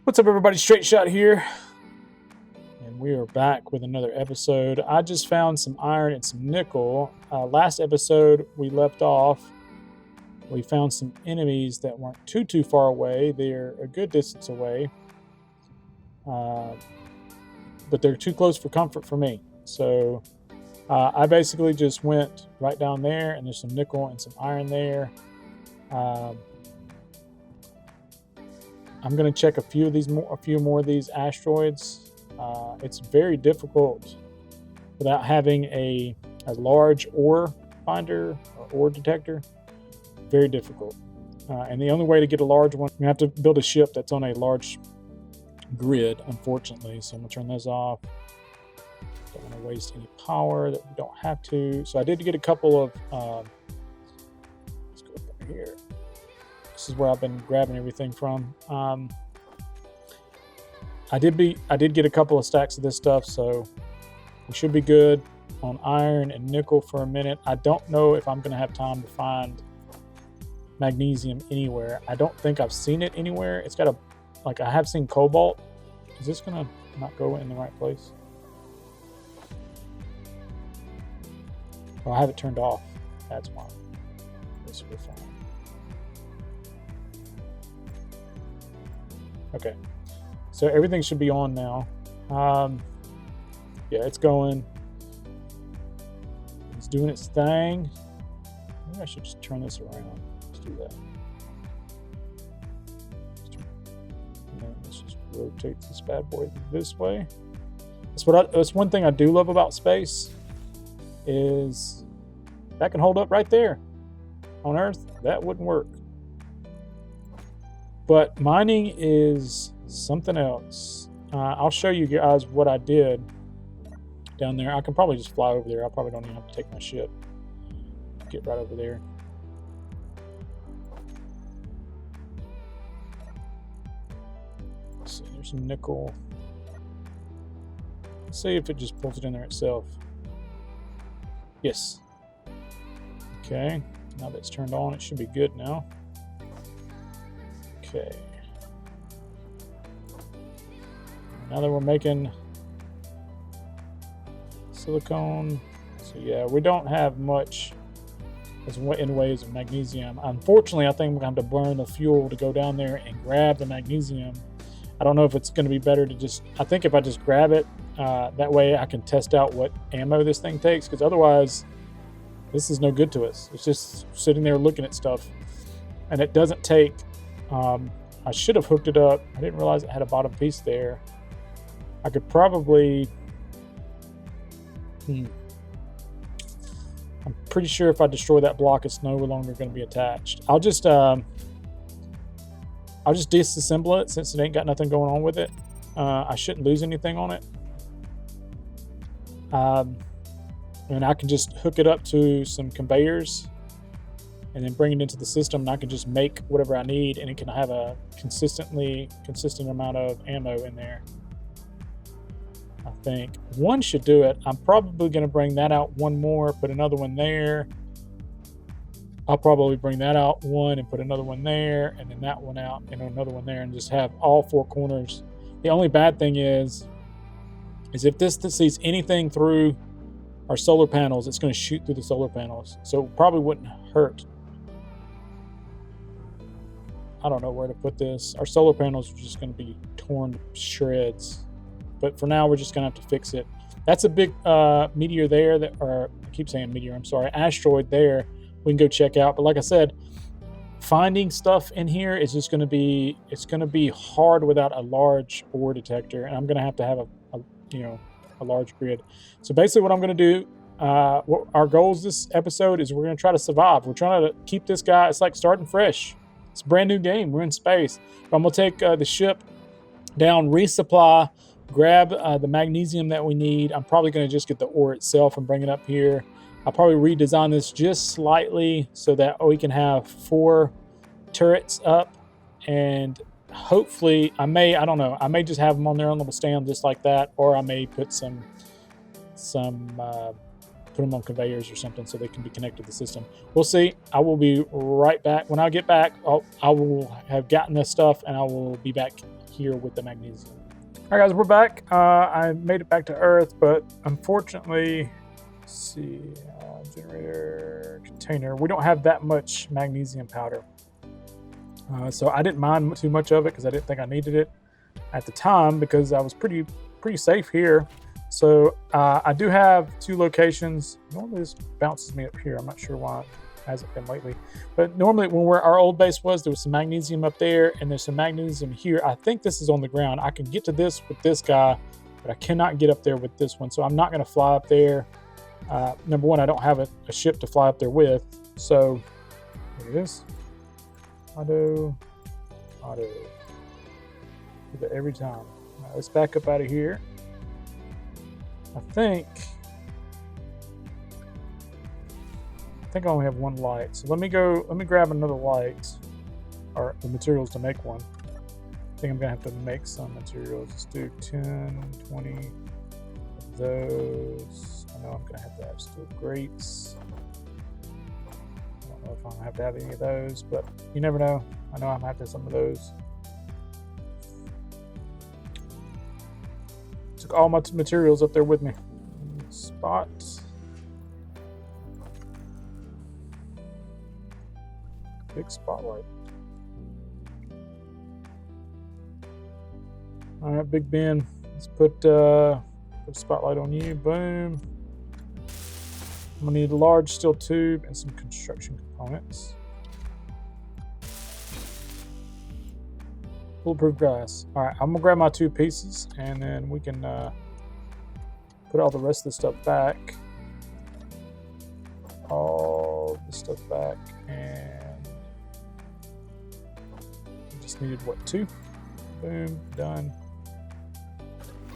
What's up, everybody? Straight Shot here, and we are back with another episode. I just found some iron and some nickel. Last episode we left off, we found some enemies that weren't too far away. They're a good distance away, but they're too close for comfort for me. So I basically just went right down there, and there's some nickel and some iron there. I'm going to check a few more of these asteroids. It's very difficult without having a large ore finder or ore detector. Very difficult. And the only way to get a large one, you have to build a ship that's on a large grid, unfortunately. So I'm going to turn those off. Don't want to waste any power that we don't have to. So I did get a couple of... let's go up over here. This is where I've been grabbing everything from. I did get a couple of stacks of this stuff, so we should be good on iron and nickel for a minute. I don't know if I'm going to have time to find magnesium anywhere. I don't think I've seen it anywhere. It's got I have seen cobalt. Is this going to not go in the right place? Well, I have it turned off. That's why. This will be fine. Okay, so everything should be on now. Yeah, it's going. It's doing its thing. Maybe I should just turn this around. Let's do that. Let's just rotate this bad boy this way. That's one thing I do love about space, is that can hold up right there. On Earth, that wouldn't work. But mining is something else. I'll show you guys what I did down there. I can probably just fly over there. I probably don't even have to take my ship. Get right over there. Let's see, there's some nickel. Let's see if it just pulls it in there itself. Yes. Okay, now that it's turned on, it should be good now. Okay. Now that we're making silicone, so yeah, we don't have much in ways of magnesium. Unfortunately, I think we're going to have to burn the fuel to go down there and grab the magnesium. I don't know if it's going to be better to just, I think if I just grab it, that way I can test out what ammo this thing takes, because otherwise this is no good to us. It's just sitting there looking at stuff, and it doesn't take... I should have hooked it up. I didn't realize it had a bottom piece there. I could probably... I'm pretty sure if I destroy that block, it's no longer going to be attached. I'll just disassemble it, since it ain't got nothing going on with it. I shouldn't lose anything on it. And I can just hook it up to some conveyors and then bring it into the system, and I can just make whatever I need, and it can have a consistent amount of ammo in there. I think one should do it. I'm probably going to bring that out one more, put another one there. I'll probably bring that out one and put another one there, and then that one out and another one there, and just have all four corners. The only bad thing is if this sees anything through our solar panels, it's going to shoot through the solar panels, so it probably wouldn't hurt. I don't know where to put this. Our solar panels are just going to be torn to shreds. But for now, we're just going to have to fix it. That's a big meteor there, I keep saying meteor, I'm sorry, asteroid there. We can go check out. But like I said, finding stuff in here is just going to be, it's going to be hard without a large ore detector. And I'm going to have a large grid. So basically what I'm going to do, what our goals this episode is, we're going to try to survive. We're trying to keep this guy, it's like starting fresh. It's a brand new game. We're in space. But I'm going to take the ship down, resupply, grab the magnesium that we need. I'm probably going to just get the ore itself and bring it up here. I'll probably redesign this just slightly so that we can have 4 turrets up. And hopefully, I don't know. I may just have them on their own little stand just like that. Or I may put some put them on conveyors or something so they can be connected to the system. We'll see. I will be right back. When I get back, I will have gotten this stuff, and I will be back here with the magnesium. All right, guys, we're back. I made it back to Earth, but unfortunately, let's see, generator container. We don't have that much magnesium powder. So I didn't mind too much of it because I didn't think I needed it at the time because I was pretty safe here. So I do have 2 locations. Normally this bounces me up here. I'm not sure why it hasn't been lately. But normally where our old base was, there was some magnesium up there and there's some magnesium here. I think this is on the ground. I can get to this with this guy, but I cannot get up there with this one. So I'm not going to fly up there. Number one, I don't have a ship to fly up there with. So here it is. Auto. Do that every time. All right, let's back up out of here. I think I only have 1 light. So let me grab another light or the materials to make one. I think I'm gonna have to make some materials. Let's do 10, 20 of those. I know I'm gonna have to have steel grates. I don't know if I'm gonna have to have any of those, but you never know. I know I'm gonna have to have some of those. Took all my materials up there with me. Spot. Big spotlight. All right, Big Ben. Let's put a spotlight on you. Boom. I'm gonna need a large steel tube and some construction components. Bulletproof glass. All right, I'm gonna grab my 2 pieces and then we can put all the rest of the stuff back. All the stuff back, and we just needed what, 2? Boom, done.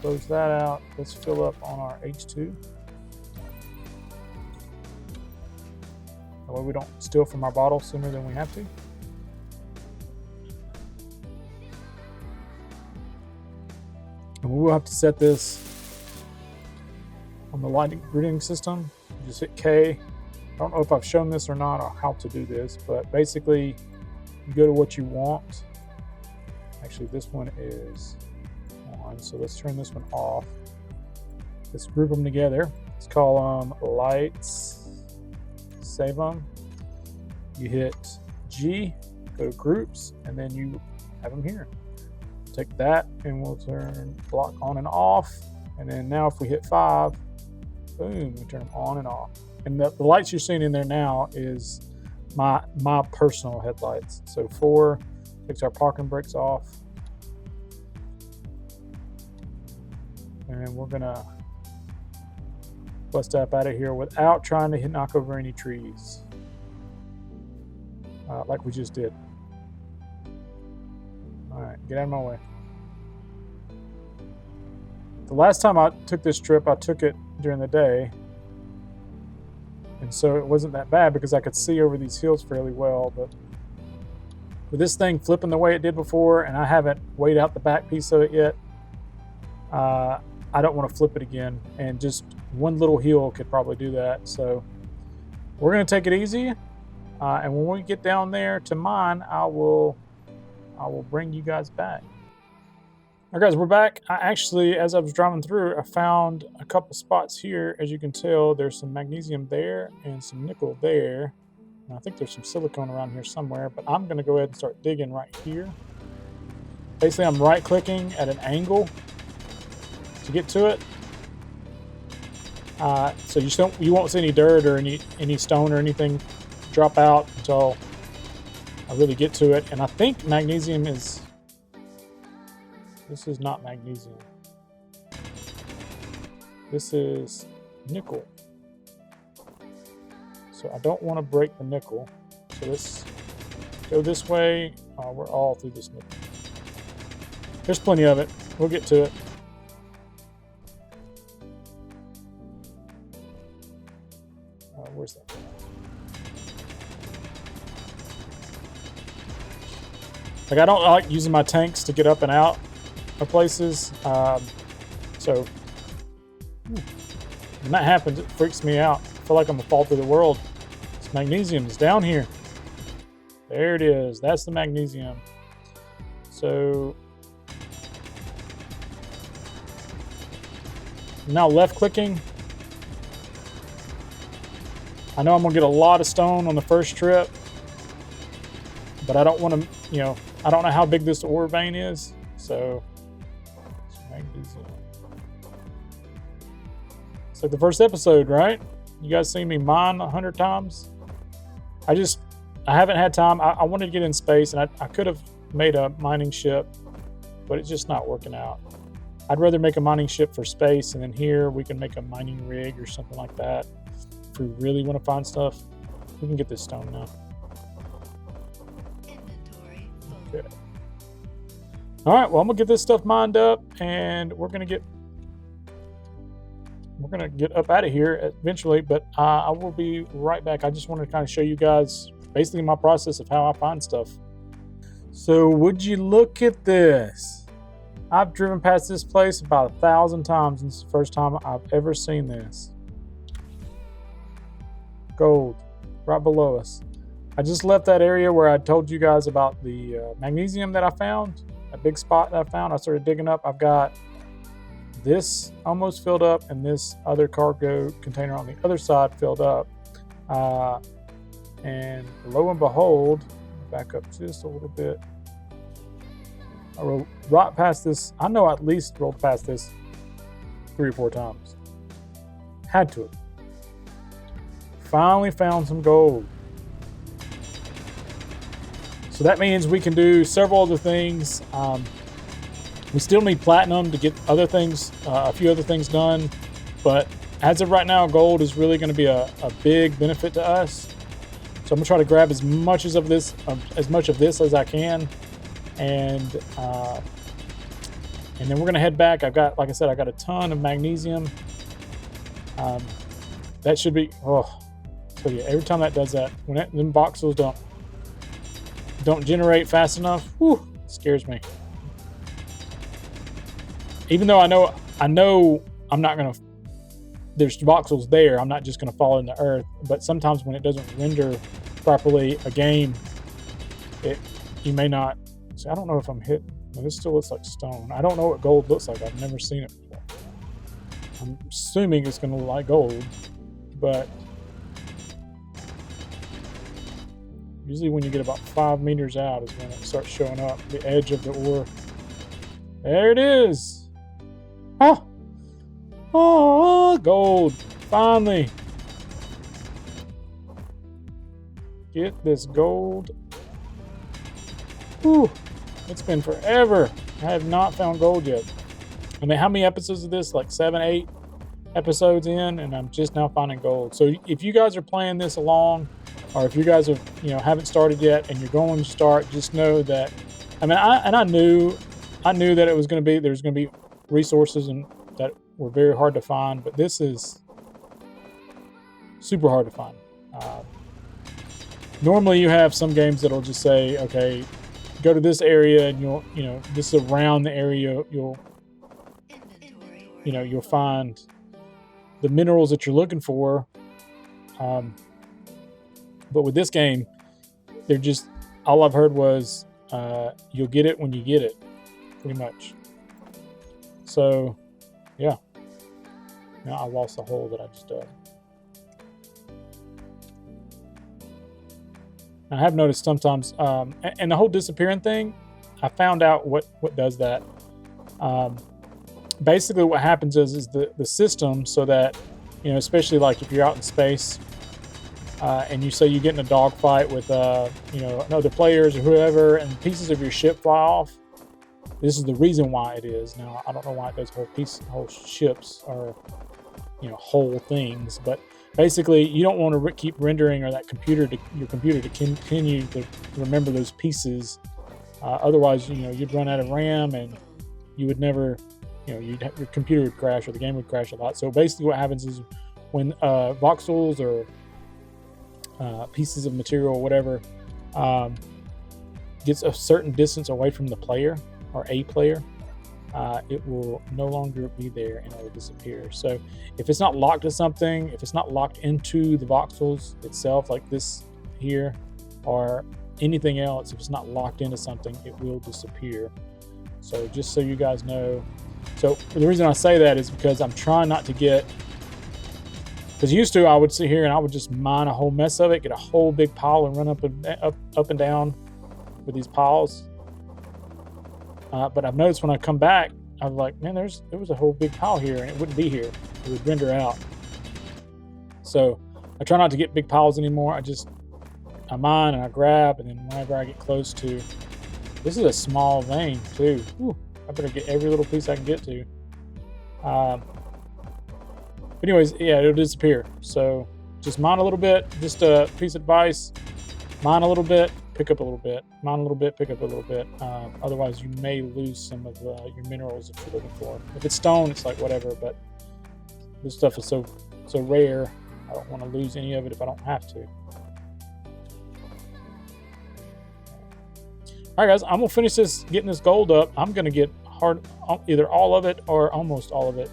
Close that out. Let's fill up on our H2. That way we don't steal from our bottle sooner than we have to. And we will have to set this on the lighting reading system. Just hit K. I don't know if I've shown this or not or how to do this, but basically you go to what you want. Actually, this one is on, so let's turn this one off. Let's group them together. Let's call them lights. Save them. You hit G, go to groups, and then you have them here. Take that and we'll turn block on and off. And then now if we hit 5, boom, we turn them on and off. And the lights you're seeing in there now is my personal headlights. So 4 takes our parking brakes off. And we're gonna bust up out of here without trying to knock over any trees. Like we just did. All right, get out of my way. The last time I took this trip, I took it during the day. And so it wasn't that bad because I could see over these hills fairly well. But with this thing flipping the way it did before, and I haven't weighed out the back piece of it yet, I don't want to flip it again. And just one little hill could probably do that. So we're going to take it easy. And when we get down there to mine, I will bring you guys back. All right, guys, we're back. I actually, as I was driving through, I found a couple spots here. As you can tell, there's some magnesium there and some nickel there. And I think there's some silicone around here somewhere, but I'm going to go ahead and start digging right here. Basically, I'm right-clicking at an angle to get to it. So you won't see any dirt or any stone or anything drop out until I really get to it. And I think magnesium is... This is not magnesium. This is nickel. So I don't want to break the nickel. So let's go this way. We're all through this nickel. There's plenty of it. We'll get to it. Where's that? Like, I don't like using my tanks to get up and out of places. So When that happens, it freaks me out. I feel like I'm gonna fall through the world. This magnesium is down here. There it is. That's the magnesium. So now left clicking. I know I'm gonna get a lot of stone on the first trip, but I don't want to, I don't know how big this ore vein is. So magnesium. It's like the first episode, right? You guys seen me mine 100 times? I haven't had time. I wanted to get in space, and I could have made a mining ship, but it's just not working out. I'd rather make a mining ship for space, and then here we can make a mining rig or something like that. If we really want to find stuff, we can get this stone now. Okay. All right, well, I'm gonna get this stuff mined up, and we're gonna get up out of here eventually, but I will be right back. I just wanted to kind of show you guys basically my process of how I find stuff. So would you look at this? I've driven past this place about 1,000 times, and it's the first time I've ever seen this. Gold, right below us. I just left that area where I told you guys about the magnesium that I found, a big spot that I found. I started digging up. I've got this almost filled up, and this other cargo container on the other side filled up. And lo and behold, back up just a little bit. I rolled right past this. I know I at least rolled past this 3 or 4 times. Had to have. Finally found some gold. So that means we can do several other things. We still need platinum to get other things, a few other things done. But as of right now, gold is really going to be a big benefit to us. So I'm gonna try to grab as much of this as I can, and then we're gonna head back. Like I said, I got a ton of magnesium. That should be. Oh, so yeah, every time that does that, when them voxels don't generate fast enough, whew, it scares me. Even though I know I'm not gonna. There's voxels there. I'm not just gonna fall in the earth. But sometimes when it doesn't render properly a game, you may not. See, I don't know if I'm hitting. Well, this still looks like stone. I don't know what gold looks like. I've never seen it before. I'm assuming it's going to look like gold, but usually when you get about 5 meters out is when it starts showing up, the edge of the ore. There it is. Oh, gold. Finally. Get this gold. Whew. It's been forever. I have not found gold yet. I mean, how many episodes of this? Like 7, 8 episodes in, and I'm just now finding gold. So if you guys are playing this along, or if you guys have, haven't started yet and you're going to start, just know that. I mean, I knew that it was going to be, there's going to be resources and that were very hard to find, but this is super hard to find. Normally you have some games that'll just say, okay, go to this area and this is around the area you'll find the minerals that you're looking for. But with this game, they're just, all I've heard was you'll get it when you get it, pretty much. So, yeah. Now I lost the hole that I just dug. I have noticed sometimes, and the whole disappearing thing, I found out what does that. Basically what happens is the system, so that, especially like if you're out in space, and you say you get in a dogfight with, other players or whoever, and pieces of your ship fly off. This is the reason why it is. Now, I don't know why it does whole ships or, whole things, but basically you don't want to keep rendering or your computer to continue to remember those pieces. Otherwise, you'd run out of RAM and you would never, your computer would crash or the game would crash a lot. So basically what happens is when voxels or pieces of material or whatever gets a certain distance away from the player or a player, it will no longer be there and it will disappear. So if it's not locked to something, if it's not locked into the voxels itself, like this here, or anything else, if it's not locked into something, it will disappear. So just so you guys know. So the reason I say that is because I'm trying not to get, because used to I would sit here and I would just mine a whole mess of it, get a whole big pile and run up and down with these piles. But I've noticed when I come back, I was like, man, there was a whole big pile here and it wouldn't be here. It would render out. So I try not to get big piles anymore. I mine and I grab, and then whenever I get close to, this is a small vein too. Whew, I better get every little piece I can get to. But anyways, yeah, it'll disappear. So just mine a little bit, just a piece of advice, mine a little bit, pick up a little bit, mine a little bit, pick up a little bit. Otherwise you may lose some of your minerals that you're looking for. If it's stone, it's like whatever, but this stuff is so rare, I don't want to lose any of it if I don't have to. All right, guys, I'm gonna finish getting this gold up. I'm gonna get either all of it or almost all of it,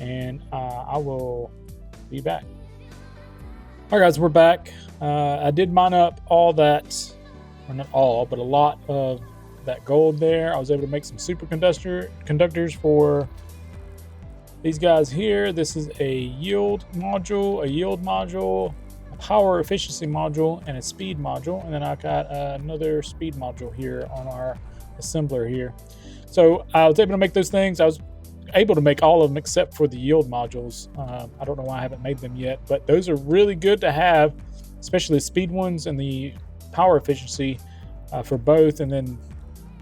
and I will be back. All right, guys, we're back. I did mine up all that, or not all, but a lot of that gold there. I was able to make some conductors for these guys here. This is a yield module, a power efficiency module, and a speed module. And then I got another speed module here on our assembler here. So I was able to make those things. I was able to make all of them except for the yield modules. I don't know why I haven't made them yet, but those are really good to have, especially the speed ones and the power efficiency for both. And then,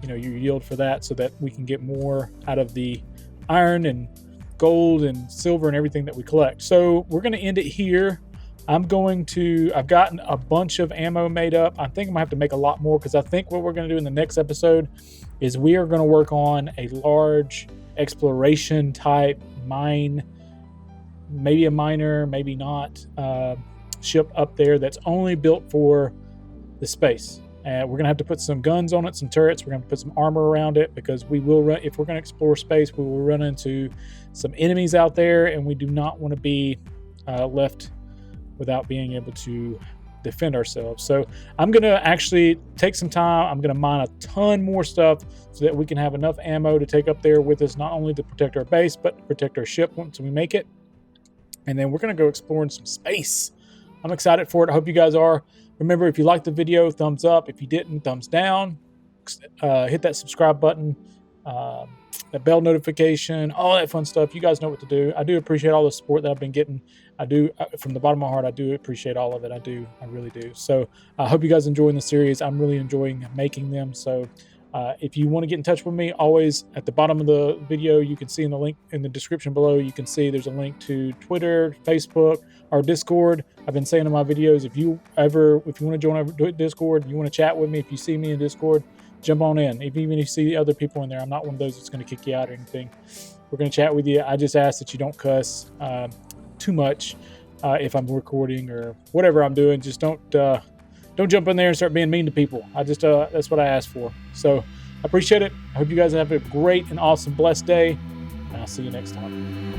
your yield for that, so that we can get more out of the iron and gold and silver and everything that we collect. So we're going to end it here. I've gotten a bunch of ammo made up. I think I'm gonna have to make a lot more, because I think what we're going to do in the next episode is we are going to work on a large exploration type mine, maybe a miner, maybe not, ship up there that's only built for the space. And we're going to have to put some guns on it, some turrets. We're going to put some armor around it, because we will run, if we're going to explore space, we will run into some enemies out there, and we do not want to be left without being able to defend ourselves. So I'm going to actually take some time. I'm going to mine a ton more stuff so that we can have enough ammo to take up there with us, not only to protect our base, but to protect our ship once we make it. And then we're going to go exploring some space. I'm excited for it. I hope you guys are. Remember, if you liked the video, thumbs up. If you didn't, thumbs down. Hit that subscribe button, that bell notification, all that fun stuff. You guys know what to do. I do appreciate all the support that I've been getting. I do, from the bottom of my heart, I do appreciate all of it. I really do. So I hope you guys enjoying the series. I'm really enjoying making them. So if you want to get in touch with me, always at the bottom of the video, you can see in the link in the description below, you can see there's a link to Twitter, Facebook, or Discord. I've been saying in my videos, if you want to join our Discord, you want to chat with me, if you see me in Discord, jump on in. Even if you see other people in there, I'm not one of those that's going to kick you out or anything. We're going to chat with you. I just ask that you don't cuss too much if I'm recording or whatever I'm doing. Just don't jump in there and start being mean to people. That's what I ask for. So I appreciate it. I hope you guys have a great and awesome, blessed day, and I'll see you next time.